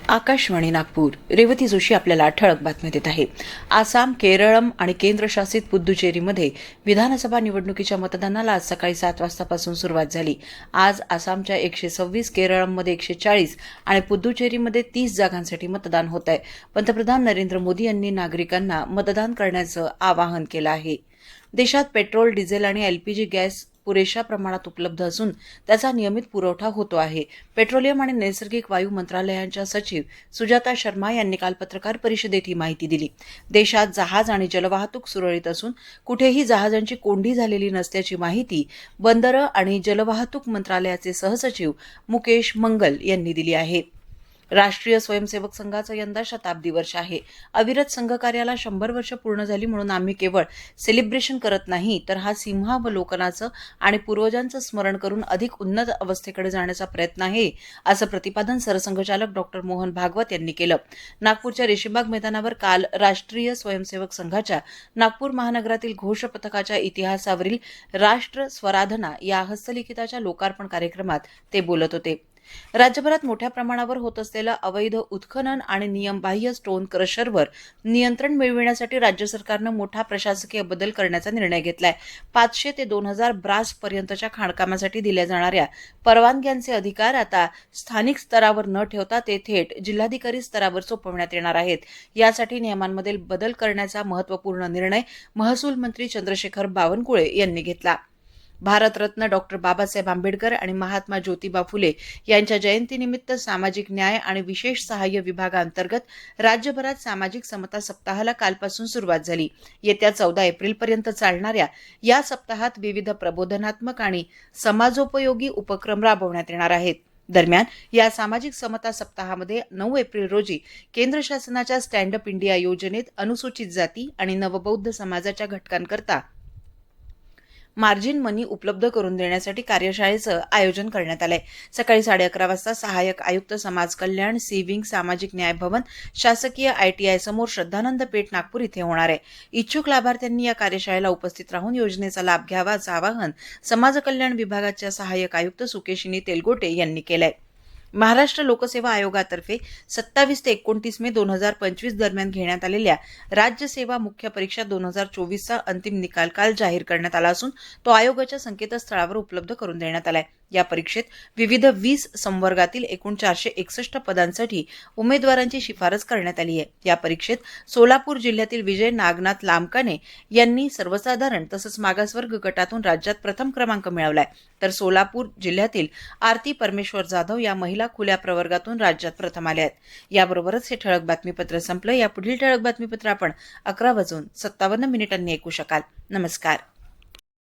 आकाशवाणी नागपूर. रेवती जोशी आपल्याला ठळक बातम्या देत आहे. आसाम, केरळम आणि केंद्रशासित पुद्दुचेरीमध्ये विधानसभा निवडणुकीच्या मतदानाला आज सकाळी 7 वाजतापासून सुरुवात झाली. आज आसामच्या 126, केरळमध्ये 140 आणि पुद्दुचेरीमध्ये 30 जागांसाठी मतदान होत आहे. पंतप्रधान नरेंद्र मोदी यांनी नागरिकांना मतदान करण्याचं आवाहन केलं आहे. देशात पेट्रोल, डिझेल आणि एलपीजी गॅस पुरेशा प्रमाणात उपलब्ध असून त्याचा नियमित पुरवठा होतो आहे. पेट्रोलियम आणि नैसर्गिक वायू मंत्रालयाच्या सचिव सुजाता शर्मा यांनी काल पत्रकार परिषदेत ही माहिती दिली. देशात जहाज आणि जलवाहतूक सुरळीत असून कुठेही जहाजांची कोंडी झालेली नसल्याची माहिती बंदरं आणि जलवाहतूक मंत्रालयाचे सहसचिव मुकेश मंगल यांनी दिली आहे. राष्ट्रीय स्वयंसेवक संघाचं यंदा शताब्दी वर्ष आहे. अविरत संघकार्याला 100 वर्ष पूर्ण झाली म्हणून आम्ही केवळ सेलिब्रेशन करत नाही, तर हा सिंहावलोकनाचं आणि पूर्वजांचं स्मरण करून अधिक उन्नत अवस्थेकडे जाण्याचा प्रयत्न आहे, असं प्रतिपादन सरसंघचालक डॉक्टर मोहन भागवत यांनी केलं. नागपूरच्या रेशीमबाग मैदानावर काल राष्ट्रीय स्वयंसेवक संघाच्या नागपूर महानगरातील घोष पथकाच्या इतिहासावरील राष्ट्र स्वराधना या हस्तलिखिताच्या लोकार्पण कार्यक्रमात ते बोलत होते. राज्यभरात मोठ्या प्रमाणावर होत असलेलं अवैध उत्खनन आणि नियमबाह्य स्टोन क्रशरवर नियंत्रण मिळविण्यासाठी राज्य सरकारनं मोठा प्रशासकीय बदल करण्याचा निर्णय घेतलाय. 500 ते 2000 ब्रास पर्यंतच्या खाणकामासाठी दिल्या जाणाऱ्या परवानग्यांचे अधिकार आता स्थानिक स्तरावर न ठेवता ते थेट जिल्हाधिकारी स्तरावर सोपवण्यात येणार आहेत. यासाठी नियमांमध्ये बदल करण्याचा महत्त्वपूर्ण निर्णय महसूल मंत्री चंद्रशेखर बावनकुळे यांनी घेतला. भारतरत्न डॉक्टर बाबासाहेब आंबेडकर आणि महात्मा ज्योतिबा फुले यांच्या जयंतीनिमित्त सामाजिक न्याय आणि विशेष सहाय्य विभागाअंतर्गत राज्यभरात सामाजिक समता सप्ताहाला कालपासून सुरुवात झाली. येत्या 14 एप्रिलपर्यंत चालणाऱ्या या सप्ताहात विविध प्रबोधनात्मक आणि समाजोपयोगी उपक्रम राबवण्यात येणार आहेत. दरम्यान या सामाजिक समता सप्ताहामध्ये 9 एप्रिल रोजी केंद्र शासनाच्या स्टँड अप इंडिया योजनेत अनुसूचित जाती आणि नवबौद्ध समाजाच्या घटकांकरता मार्जिन मनी उपलब्ध करून देण्यासाठी कार्यशाळेचं आयोजन करण्यात आलंय. सकाळी 11:30 वाजता सहाय्यक आयुक्त समाज कल्याण, सी विंग, सामाजिक न्याय भवन, शासकीय ITI समोर श्रद्धानंद पेठ नागपूर इथे होणार आहे. इच्छुक लाभार्थ्यांनी या कार्यशाळेला उपस्थित राहून योजनेचा लाभ घ्यावा असं आवाहन समाज कल्याण विभागाच्या सहाय्यक आयुक्त सुकेशिनी तेलगोटे यांनी केलंय. महाराष्ट्र लोकसेवा आयोगातर्फे 27 ते 29 मे 2025 दरम्यान घेण्यात आलेल्या राज्य सेवा मुख्य परीक्षा 2024चा अंतिम निकाल काल जाहीर करण्यात आला असून तो आयोगाच्या संकेतस्थळावर उपलब्ध करून देण्यात आलाय. या परीक्षेत विविध 20 संवर्गातील एकूण 461 पदांसाठी उमेदवारांची शिफारस करण्यात आली आहे. या परीक्षेत सोलापूर जिल्ह्यातील विजय नागनाथ लामकाने यांनी सर्वसाधारण तसंच मागासवर्ग गटातून राज्यात प्रथम क्रमांक मिळवलाय, तर सोलापूर जिल्ह्यातील आरती परमेश्वर जाधव या महिला खुल्या प्रवर्गातून राज्यात प्रथम आल्या आहेत. याबरोबरच हे ठळक बातमीपत्र संपलं. या पुढील ठळक बातमीपत्र आपण 11:57 ऐकू शकाल. नमस्कार.